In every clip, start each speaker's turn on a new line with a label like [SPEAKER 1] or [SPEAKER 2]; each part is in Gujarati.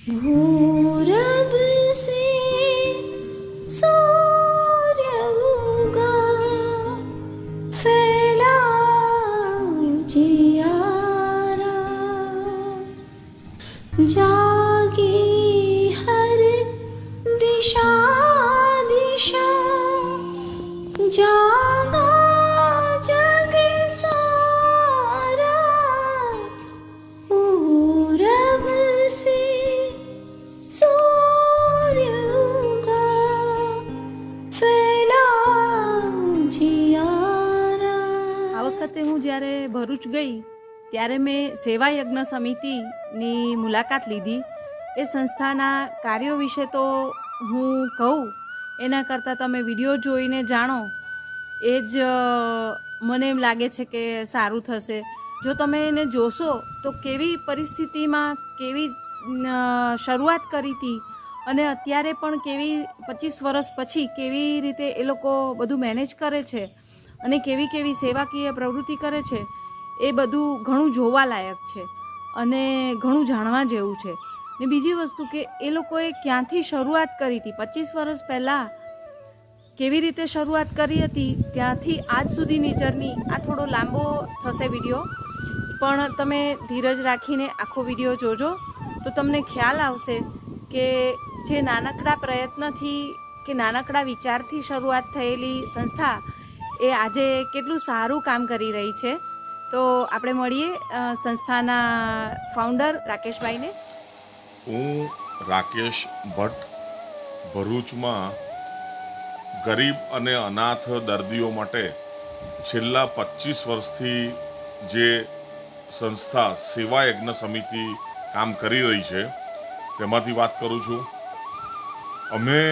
[SPEAKER 1] पूरब से सूर्य उगा, फैला जियारा, जागी हर दिशा दिशा, जागा जग सारा, पूरब से सूर्य उगा, फैला जियारा।
[SPEAKER 2] આ વખતે હું જ્યારે ભરૂચ ગઈ ત્યારે મેં સેવા યજ્ઞ સમિતિની મુલાકાત લીધી. એ સંસ્થાના કાર્યો વિશે તો હું કહું એના કરતાં તમે વિડીયો જોઈને જાણો એ જ મને એમ લાગે છે કે સારું થશે. જો તમે એને જોશો તો કેવી પરિસ્થિતિમાં કેવી શરૂઆત કરી હતી અને અત્યારે પણ કેવી 25 વર્ષ પછી કેવી રીતે એ લોકો બધું મેનેજ કરે છે અને કેવી કેવી સેવાકીય પ્રવૃત્તિ કરે છે એ બધું ઘણું જોવાલાયક છે અને ઘણું જાણવા જેવું છે. ને બીજી વસ્તુ કે એ લોકોએ ક્યાંથી શરૂઆત કરી હતી, 25 વર્ષ પહેલાં કેવી રીતે શરૂઆત કરી હતી ત્યાંથી આજ સુધીની જર્ની. આ થોડો લાંબો થશે વિડીયો, પણ તમે ધીરજ રાખીને આખો વિડીયો જોજો તો તમને ખ્યાલ આવશે કે જે નાનકડા પ્રયત્નથી કે નાનકડા વિચારથી શરૂઆત થયેલી સંસ્થા એ આજે કેટલું સારું કામ કરી રહી છે. તો આપણે મળીએ સંસ્થાના ફાઉન્ડર રાકેશભાઈને.
[SPEAKER 3] હું રાકેશ ભટ્ટ, ભરૂચમાં ગરીબ અને અનાથ દર્દીઓ માટે છેલ્લા 25 વર્ષથી જે સંસ્થા સેવા યજ્ઞ સમિતિ કામ કરી રહી છે તેમાંથી વાત કરું છું. અમે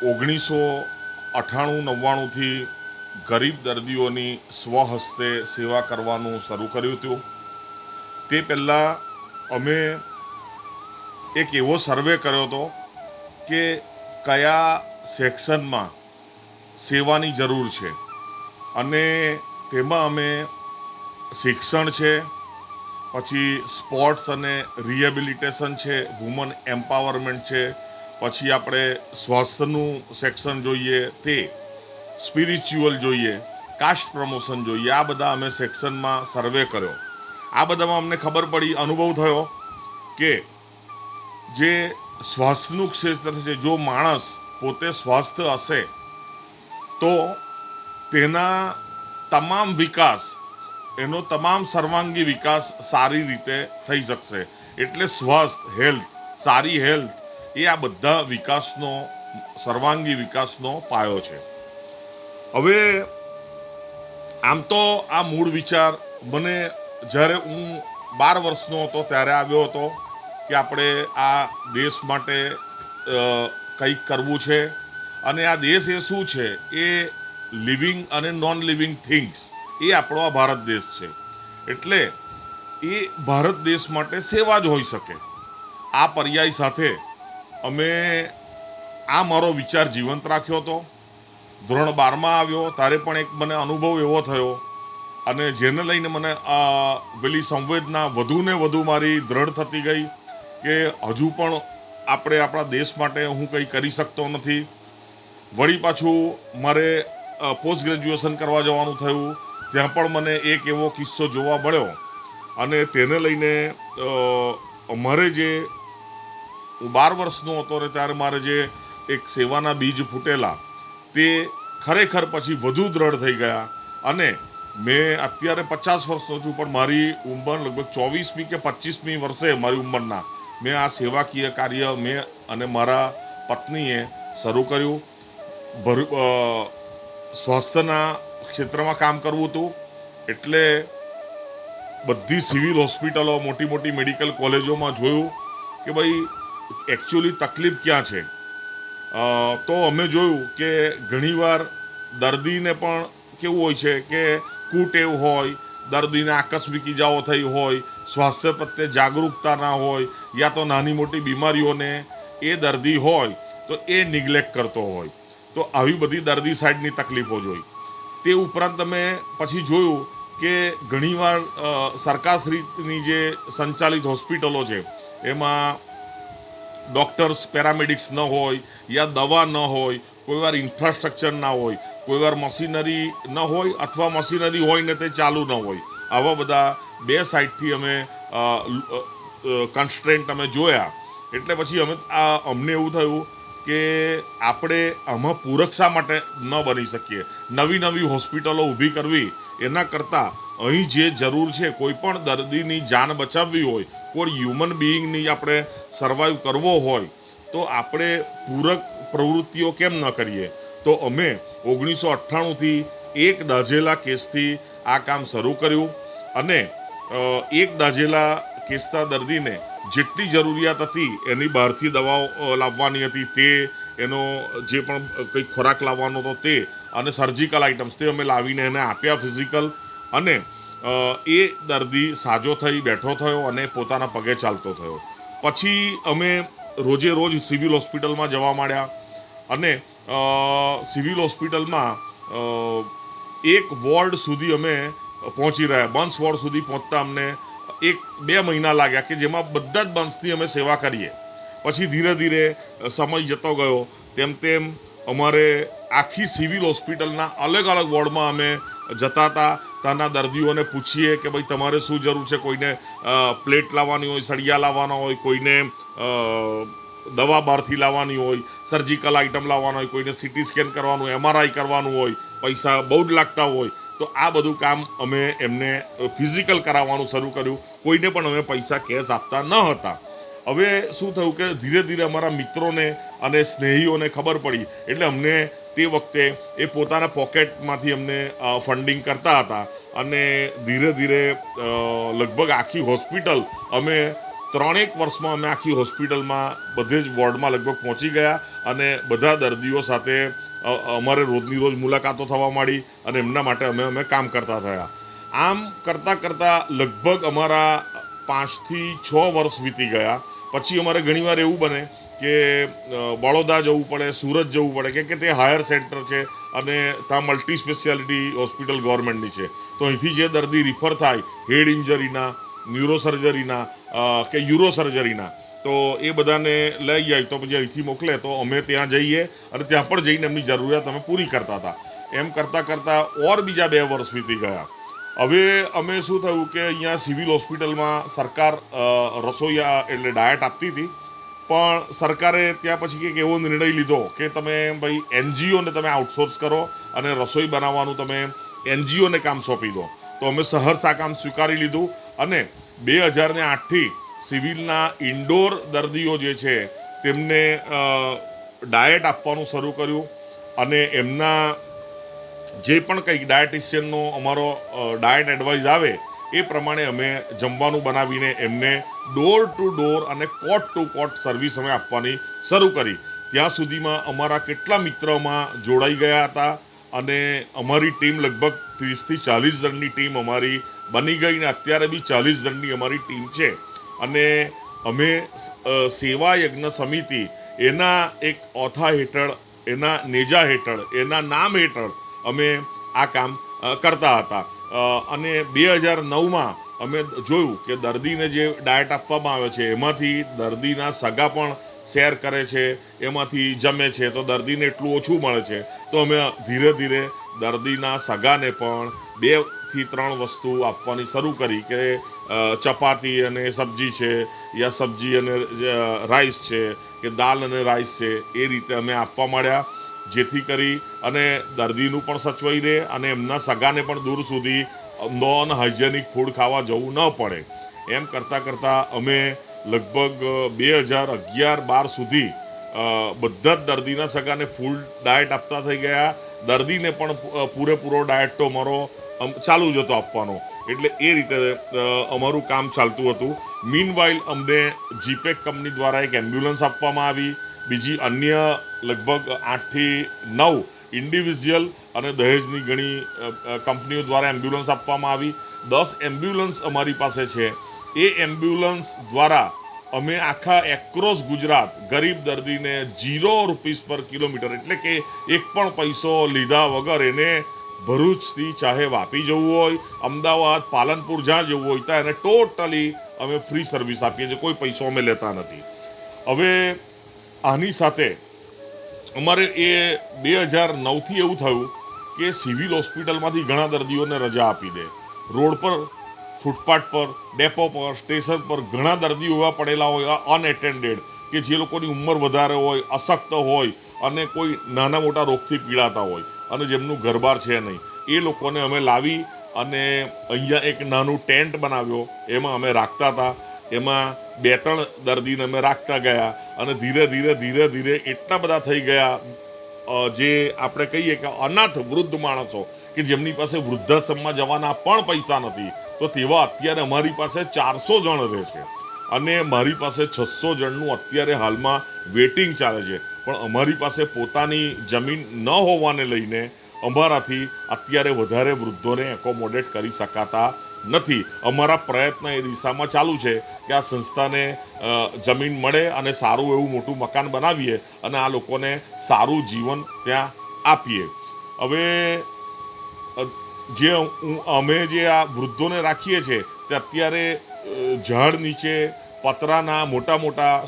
[SPEAKER 3] 1998-99થી ગરીબ દર્દીઓની સ્વહસ્તે સેવા કરવાનું શરૂ કર્યું હતું. તે પહેલાં અમે એક એવો સર્વે કર્યો હતો કે કયા સેક્શનમાં સેવાની જરૂર છે, અને તેમાં અમે શિક્ષણ છે, પછી સ્પોર્ટ્સ અને રિહેબિલિટેશન છે, વુમન એમ્પાવરમેન્ટ છે, પછી આપણે સ્વાસ્થ્યનું સેક્શન જોઈએ, તે સ્પિરિચ્યુઅલ જોઈએ, કાસ્ટ પ્રમોશન જોઈએ, આ બધા અમે સેક્શનમાં સર્વે કર્યો. આ બધામાં અમને ખબર પડી, અનુભવ થયો કે જે સ્વાસ્થ્યનું ક્ષેત્ર છે, જો માણસ પોતે સ્વસ્થ હશે તો તેના તમામ વિકાસ, એનો તમામ સર્વાંગી વિકાસ સારી રીતે થઈ શકશે. એટલે સ્વાસ્થ્ય, હેલ્થ, સારી હેલ્થ એ આ બધા વિકાસનો, સર્વાંગી વિકાસનો પાયો છે. હવે આમ તો આ મૂળ વિચાર મને જ્યારે હું 12 વર્ષનો હતો ત્યારે આવ્યો હતો કે આપણે આ દેશ માટે કંઈક કરવું છે. અને આ દેશ એ શું છે, એ લિવિંગ અને નોન લિવિંગ થિંગ્સ, એ આપણો આ ભારત દેશ છે. એટલે એ ભારત દેશ માટે સેવા જ હોઈ શકે. આ પર્યાય સાથે અમે આ મારો વિચાર જીવંત રાખ્યો હતો. ધોરણ 12માં આવ્યો ત્યારે પણ એક મને અનુભવ એવો થયો, અને જેને લઈને મને પેલી સંવેદના વધુ ને વધુ મારી દ્રઢ થતી ગઈ કે હજુ પણ આપણે આપણા દેશ માટે હું કંઈ કરી શકતો નથી. વળી પાછું મારે પોસ્ટ ગ્રેજ્યુએશન કરવા જવાનું થયું, ત્યાં પણ મને એક એવો કિસ્સો જોવા મળ્યો, અને તેને લઈને મારે જે હું 12 વર્ષનો હતો ને ત્યારે મારે જે એક સેવાના બીજ ફૂટેલા તે ખરેખર પછી વધુ દ્રઢ થઈ ગયા. અને મેં અત્યારે 50 વર્ષનો છું, પણ મારી ઉંમર લગભગ 24મી કે 25મી વર્ષે મારી ઉંમરના મેં આ સેવાકીય કાર્ય મેં અને મારા પત્નીએ શરૂ કર્યું. સ્વાસ્થ્યના ક્ષેત્રમાં કામ કરવું હતું એટલે બધી સિવિલ હોસ્પિટલો, મોટી મોટી મેડિકલ કોલેજોમાં જોયું કે ભાઈ એકચ્યુઅલી તકલીફ ક્યાં છે. તો અમે જોયું કે ઘણીવાર દર્દીને પણ કેવું હોય છે કે કુટેવ હોય, દર્દીને આકસ્મિક ઇજાઓ થઈ હોય, સ્વાસ્થ્ય પ્રત્યે જાગૃતતા ના હોય, યા તો નાની મોટી બીમારીઓને એ દર્દી હોય તો એ નિગ્લેક્ટ કરતો હોય. તો આવી બધી દર્દી સાઈડની તકલીફો જોઈ. તે ઉપરાંત અમે પછી જોયું કે ઘણીવાર સરકારશ્રીની જે સંચાલિત હોસ્પિટલો છે એમાં ડૉક્ટર્સ પેરામેડિક્સ ન હોય યા દવા ન હોય, કોઈ વાર ઇન્ફ્રાસ્ટ્રક્ચર ના હોય, કોઈ વાર મશીનરી ન હોય અથવા મશીનરી હોય ને તે ચાલુ ન હોય. આવા બધા બે સાઈડથી અમે કન્સ્ટ્રેન્ટ અમે જોયા. એટલે પછી અમને એવું થયું કે આપણે આમાં પૂરક શા માટે ન બની શકીએ. નવી નવી હોસ્પિટલો ઊભી કરવી એના કરતાં અહીં જે જરૂર છે, કોઈ પણ દર્દીની જાન બચાવવી હોય, કોઈ હ્યુમન બિઈંગની આપણે સર્વાઈવ કરવો હોય તો આપણે પૂરક પ્રવૃત્તિઓ કેમ ન કરીએ. તો અમે 1998થી એક દાઝેલા કેસથી આ કામ શરૂ કર્યું અને એક દાઝેલા કેસના દર્દીને જેટલી જરૂરિયાત હતી એની બહારથી દવાઓ લાવવાની હતી તે, એનો જે પણ કંઈક ખોરાક લાવવાનો હતો તે, અને સર્જિકલ આઇટમ્સ તે અમે લાવીને એને આપ્યા ફિઝિકલ. અને એ દર્દી સાજો થઈ બેઠો થયો અને પોતાના પગે ચાલતો થયો. પછી અમે રોજે રોજ સિવિલ હોસ્પિટલમાં જવા માંડ્યા અને સિવિલ હોસ્પિટલમાં એક વોર્ડ સુધી અમે પહોંચી રહ્યા. બન્સ વોર્ડ સુધી પહોંચતા અમને 1-2 મહિના લાગ્યા કે જેમાં બધા જ બન્સની અમે સેવા કરીએ. પછી ધીરે ધીરે સમય જતો ગયો તેમ તેમ અમારે આખી સિવિલ હોસ્પિટલના અલગ અલગ વોર્ડમાં અમે જતા હતા. ત્યાંના દર્દીઓને પૂછીએ કે ભાઈ તમારે શું જરૂર છે. કોઈને પ્લેટ લાવવાની હોય, સળિયા લાવવાના હોય, કોઈને દવા બહારથી લાવવાની હોય, સર્જિકલ આઇટમ લાવવાનો હોય, કોઈને સીટી સ્કેન કરવાનું હોય, MRI કરવાનું હોય, પૈસા બહુ જ લાગતા હોય. તો આ બધું કામ અમે એમને ફિઝિકલ કરાવવાનું શરૂ કર્યું. કોઈને પણ અમે પૈસા કેશ આપતા ન હતા. હવે શું થયું કે ધીરે ધીરે અમારા મિત્રોને અને સ્નેહીઓને ખબર પડી એટલે અમને તે વખતે એ પોતાના પોકેટમાંથી અમને ફંડિંગ કરતા હતા અને ધીરે ધીરે લગભગ આખી હોસ્પિટલ અમે 3-1 વર્ષમાં અમે આખી હોસ્પિટલમાં બધે જ વોર્ડમાં લગભગ પહોંચી ગયા અને બધા દર્દીઓ સાથે અમારે રોજની રોજ મુલાકાતો થવા માંડી અને એમના માટે અમે કામ કરતા થયા. આમ કરતાં કરતાં લગભગ અમારા 5થી 6 વર્ષ વીતી ગયા. પછી અમારે ઘણીવાર એવું બને કે બડોદરા જવું પડે, સુરત જવું પડે કે તે હાયર સેન્ટર છે અને ત્યાં મલ્ટી સ્પેશિયાલિટી હોસ્પિટલ ગવર્મેન્ટની છે. તો અહીંથી જે દર્દી રિફર થાય હેડ ઇન્જરીના, ન્યુરોસર્જરીના કે યુરોસર્જરીના, તો એ બધાને લઈ જાય તો પછી અહીંથી મોકલે તો અમે ત્યાં જઈએ અને ત્યાં પણ જઈને એમની જરૂરિયાત અમે પૂરી કરતા હતા. એમ કરતાં કરતાં બીજા 2 વર્ષ વીતી ગયા. હવે અમે શું થયું કે અહીંયા સિવિલ હોસ્પિટલમાં સરકાર રસોઈયા એટલે ડાયટ આપતી હતી, પણ સરકારે ત્યાં પછી કંઈક એવો નિર્ણય લીધો કે તમે ભાઈ NGOને તમે આઉટસોર્સ કરો અને રસોઈ બનાવવાનું તમે NGOને કામ સોંપી દો. તો અમે સહર્ષ આ કામ સ્વીકારી લીધું અને 2008થી સિવિલના ઇન્ડોર દર્દીઓ જે છે તેમને ડાયટ આપવાનું શરૂ કર્યું અને એમના જે પણ કંઈક ડાયટિશિયનનો અમારો ડાયટ એડવાઇસ આવે એ પ્રમાણે અમે જમવાનું બનાવીને એમને ડોર ટુ ડોર અને કોટ ટુ કોટ સર્વિસ અમે આપવાની શરૂ કરી. ત્યાં સુધીમાં અમારા કેટલા મિત્રોમાં જોડાઈ ગયા હતા અને અમારી ટીમ લગભગ 30થી 40 જણની ટીમ અમારી બની ગઈ ને અત્યારે બી 40 જણની અમારી ટીમ છે. અને અમે સેવા યજ્ઞ સમિતિ એના એક ઓથા હેઠળ, એના નેજા હેઠળ, એના નામ હેઠળ અમે આ કામ કરતા હતા. અને 2009માં અમે જોયું કે દર્દીને જે ડાયટ આપવામાં આવે છે એમાંથી દર્દીના સગા પણ શેર કરે છે, એમાંથી જમે છે તો દર્દીને એટલું ઓછું મળે છે. તો અમે ધીરે ધીરે દર્દીના સગાને પણ 2 થી 3 વસ્તુ આપવાની શરૂ કરી કે ચપાતી અને સબ્જી છે યા સબ્જી અને રાઈસ છે કે દાળ અને રાઈસ છે, એ રીતે અમે આપવા માંડ્યા જેથી કરી અને દર્દીનું પણ સચવાઈ રહે અને એમના સગાને પણ દૂર સુધી નોન હાઇજેનિક ફૂડ ખાવા જવું ન પડે. એમ કરતાં કરતાં અમે લગભગ 2011-12 સુધી બધા જ દર્દીના સગાને ફૂલ ડાયટ આપતા થઈ ગયા. દર્દીને પણ પૂરેપૂરો ડાયટ તો અમારો ચાલુ જ હતો આપવાનો. એટલે એ રીતે અમારું કામ ચાલતું હતું. મીનવાઇલ અમને જીપેક કંપની દ્વારા એક એમ્બ્યુલન્સ આપવામાં આવી. બીજી અન્ય લગભગ 8 થી 9 ઇન્ડિવિજ્યુઅલ અને દહેજની ઘણી કંપનીઓ દ્વારા એમ્બ્યુલન્સ આપવામાં આવી. 10 એમ્બ્યુલન્સ અમારી પાસે છે. એ એમ્બ્યુલન્સ દ્વારા અમે આખા એક્રોસ ગુજરાત ગરીબ દર્દીને ₹0 પર કિલોમીટર એટલે કે એક પણ પૈસો લીધા વગર એને ભરૂચથી ચાહે વાપી જવું હોય, અમદાવાદ, પાલનપુર જ્યાં જવું હોય ત્યાં એને ટોટલી અમે ફ્રી સર્વિસ આપીએ છીએ, કોઈ પૈસો અમે લેતા નથી. હવે આની સાથે અમારે એ 2009થી એવું થયું કે સિવિલ હોસ્પિટલમાંથી ઘણા દર્દીઓને રજા આપી દે. રોડ પર, ફૂટપાથ પર, ડેપો પર, સ્ટેશન પર ઘણા દર્દીઓ એવા પડેલા હોય અનએટેન્ડેડ, કે જે લોકોની ઉંમર વધારે હોય, અશક્ત હોય અને કોઈ નાના મોટા રોગથી પીડાતા હોય અને જેમનું ઘરબાર છે નહીં, એ લોકોને અમે લાવી અને અહીંયા એક નાનું ટેન્ટ બનાવ્યો. એમાં અમે રાખતા હતા. એમાં 2-3 દર્દીને અમે રાખતા ગયા અને ધીરે ધીરે એટલા બધા થઈ ગયા, જે આપણે કહીએ કે અનાથ વૃદ્ધ માણસો કે જેમની પાસે વૃદ્ધાશ્રમમાં જવાના પણ પૈસા નથી, તો તેવા અત્યારે અમારી પાસે 400 જણ રહે છે અને મારી પાસે 600 જણનું અત્યારે હાલમાં વેટિંગ ચાલે છે. પણ અમારી પાસે પોતાની જમીન ન હોવાને લઈને અમારાથી અત્યારે વધારે વૃદ્ધોને એકોમોડેટ કરી શકાતા નથી. અમારા પ્રયત્ન એ દિશામાં ચાલુ છે કે આ સંસ્થાને જમીન મળે અને સારું એવું મોટું મકાન બનાવીએ અને આ લોકોને સારું જીવન ત્યાં આપીએ. હવે અમે જે આ વૃદ્ધોને રાખીએ છીએ તે અત્યારે ઝાડ નીચે પતરાના મોટા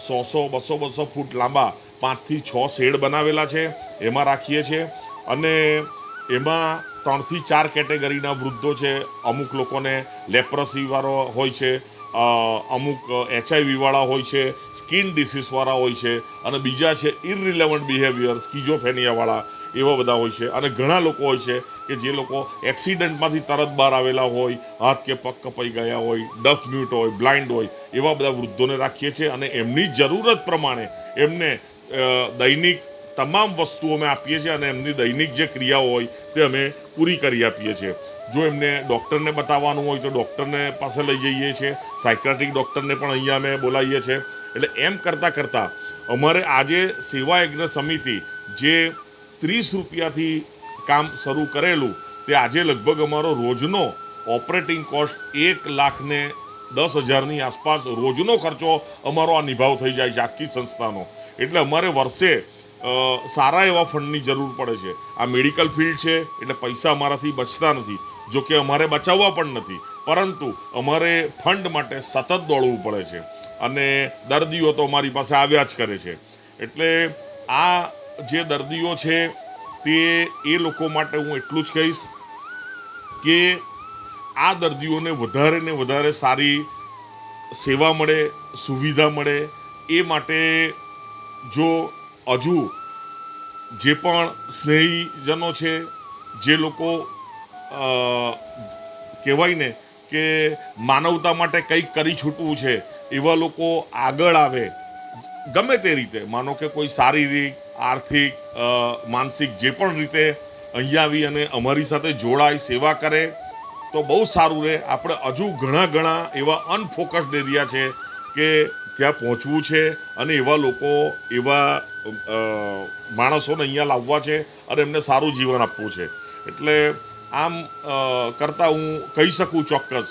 [SPEAKER 3] 100-200 ફૂટ લાંબા 5 થી 6 શેડ બનાવેલા છે, એમાં રાખીએ છીએ. અને એમાં 3 થી 4 કેટેગરીના વૃદ્ધો છે. અમુક લોકોને લેપ્રસીવાળો હોય છે, અમુક HIV વાળા હોય છે, સ્કિન ડિસીઝવાળા હોય છે અને બીજા છે ઇરરિલેવન્ટ બિહેવિયર, સ્કિઝોફેનિયાવાળા, એવા બધા હોય છે. અને ઘણા લોકો હોય છે કે જે લોકો એક્સિડન્ટમાંથી તરત બહાર આવેલા હોય, હાથ કે પગ કપાઈ ગયા હોય, ડફ મ્યુટ હોય, બ્લાઇન્ડ હોય, એવા બધા વૃદ્ધોને રાખીએ છીએ અને એમની જરૂરત પ્રમાણે એમને દૈનિક તમામ વસ્તુઓ અમે આપીએ છીએ અને એમની દૈનિક જે ક્રિયાઓ હોય તે અમે પૂરી કરી આપીએ છીએ. જો એમને ડૉક્ટરને બતાવવાનું હોય તો ડૉક્ટરને પાસે લઈ જઈએ છીએ, સાયકાટ્રિક ડૉક્ટરને પણ અહીંયા અમે બોલાવીએ છીએ. એટલે એમ કરતાં અમારે આજે સેવા યજ્ઞ સમિતિ જે 30 રૂપિયાથી કામ શરૂ કરેલું તે આજે લગભગ અમારો રોજનો ઓપરેટિંગ કોસ્ટ 1,10,000ની આસપાસ રોજનો ખર્ચો અમારો આ નિભાવ થઈ જાય છે આખી સંસ્થાનો. એટલે અમારે વર્ષે સારા એવા ફંડની જરૂર પડે છે. આ મેડિકલ ફિલ્ડ છે એટલે પૈસા અમારાથી બચતા નથી, જો કે અમારે બચાવવા પણ નથી, પરંતુ અમારે ફંડ માટે સતત દોડવું પડે છે અને દર્દીઓ તો અમારી પાસે આવ્યા જ કરે છે. એટલે આ જે દર્દીઓ છે તે એ લોકો માટે હું એટલું જ કહીશ કે આ દર્દીઓને વધારે ને વધારે સારી સેવા મળે, સુવિધા મળે, એ માટે જો હજુ જે પણ સ્નેહીજનો છે, જે લોકો કહેવાય ને કે માનવતા માટે કંઈક કરી છૂટવું છે, એવા લોકો આગળ આવે ગમે તે રીતે, માનો કે કોઈ શારીરિક, આર્થિક, માનસિક જે પણ રીતે અહીંયા આવી અને અમારી સાથે જોડાય, સેવા કરે તો બહુ સારું રહે. આપણે હજુ ઘણા એવા અનફોકસ્ડ એરિયા છે કે ત્યાં પહોંચવું છે અને એવા લોકો, એવા માણસોને અહીંયા લાવવા છે અને એમને સારું જીવન આપવું છે. એટલે આમ કરતાં હું કહી શકું ચોક્કસ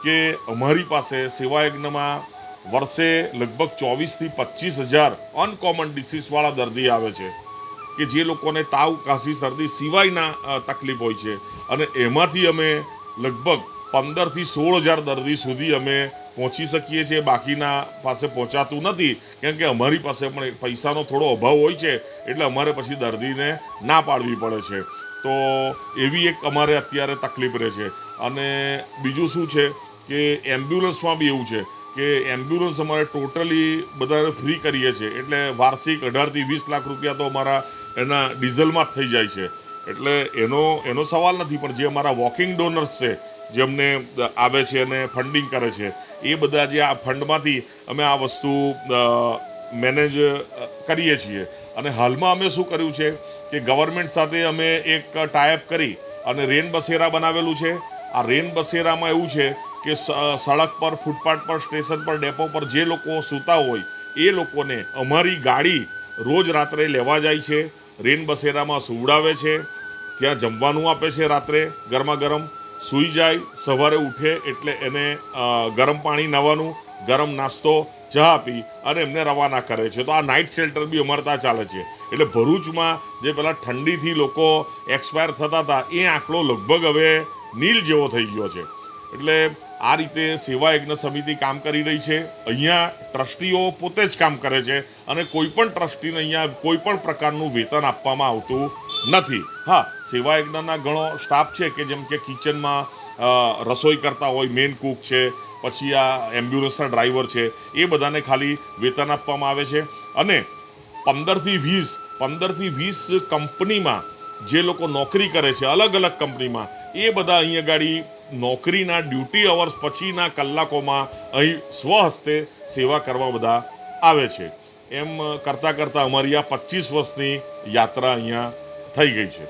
[SPEAKER 3] કે અમારી પાસે સેવાયજ્ઞમાં વર્ષે લગભગ 24,000 થી 25,000 અનકોમન ડિસીઝવાળા દર્દી આવે છે કે જે લોકોને તાવ, કાશી, શરદી સિવાયના તકલીફ હોય છે અને એમાંથી અમે લગભગ 15,000 થી 16,000 દર્દી સુધી અમે પહોંચી શકીએ છીએ. બાકીના પાસે પહોંચાતું નથી કેમ કે અમારી પાસે પણ પૈસાનો થોડો અભાવ હોય છે, એટલે અમારે પછી દર્દીને ના પાડવી પડે છે. તો એવી એક અમારે અત્યારે તકલીફ રહે છે. અને બીજું શું છે કે એમ્બ્યુલન્સમાં બી એવું છે કે એમ્બ્યુલન્સ અમારે ટોટલી બધાને ફ્રી કરીએ છીએ, એટલે વાર્ષિક 18 થી 20 લાખ રૂપિયા તો અમારા એના ડીઝલમાં જ થઈ જાય છે. એટલે એનો સવાલ નથી, પણ જે અમારા વોકિંગ ડોનર્સ છે જે અમને આવે છે અને ફંડિંગ કરે છે, એ બધા જે આ ફંડમાંથી અમે આ વસ્તુ મેનેજ કરીએ છીએ. અને હાલમાં અમે શું કર્યું છે કે ગવર્મેન્ટ સાથે અમે એક ટાઈઅપ કરી અને રેન બસેરા બનાવેલું છે. આ રેન બસેરામાં એવું છે કે સડક પર, ફૂટપાથ પર, સ્ટેશન પર, ડેપો પર જે લોકો સૂતા હોય એ લોકોને અમારી ગાડી રોજ રાત્રે લેવા જાય છે, રેન બસેરામાં સુવડાવે છે, ત્યાં જમવાનું આપે છે, રાત્રે ગરમા ગરમ સૂઈ જાય, સવારે ઉઠે એટલે એને ગરમ પાણી નાવાનું, ગરમ નાસ્તો, ચા આપી અને એમને રવાના કરે છે. તો આ નાઇટ શેલ્ટર બી અમારે ત્યાં ચાલે છે. એટલે ભરૂચમાં જે પહેલાં ઠંડીથી લોકો એક્સપાયર થતા હતા એ આંકડો લગભગ હવે નીલ જેવો થઈ ગયો છે. એટલે આ રીતે સેવા યજ્ઞ સમિતિ કામ કરી રહી છે. અહીંયા ટ્રસ્ટીઓ પોતે જ કામ કરે છે અને કોઈ પણ ટ્રસ્ટીને અહીંયા કોઈ પણ પ્રકારનું વેતન આપવામાં આવતું નથી. હા, સેવા યજ્ઞના ઘણો સ્ટાફ છે કે જેમ કે કિચનમાં રસોઈ કરતા હોય, મેન કુક છે, પછી આ એમ્બ્યુલન્સના ડ્રાઈવર છે, એ બધાને ખાલી વેતન આપવામાં આવે છે. અને 15 થી 20 કંપનીમાં જે લોકો નોકરી કરે છે અલગ અલગ કંપનીમાં, એ બધા અહીંયા ગાડી નોકરીના ડ્યુટી અવર્સ પછીના કલાકોમાં અહીં સ્વહસ્તે સેવા કરવા બધા આવે છે. એમ કરતાં કરતાં અમારી આ 25 વર્ષની યાત્રા અહીંયા થઈ ગઈ છે.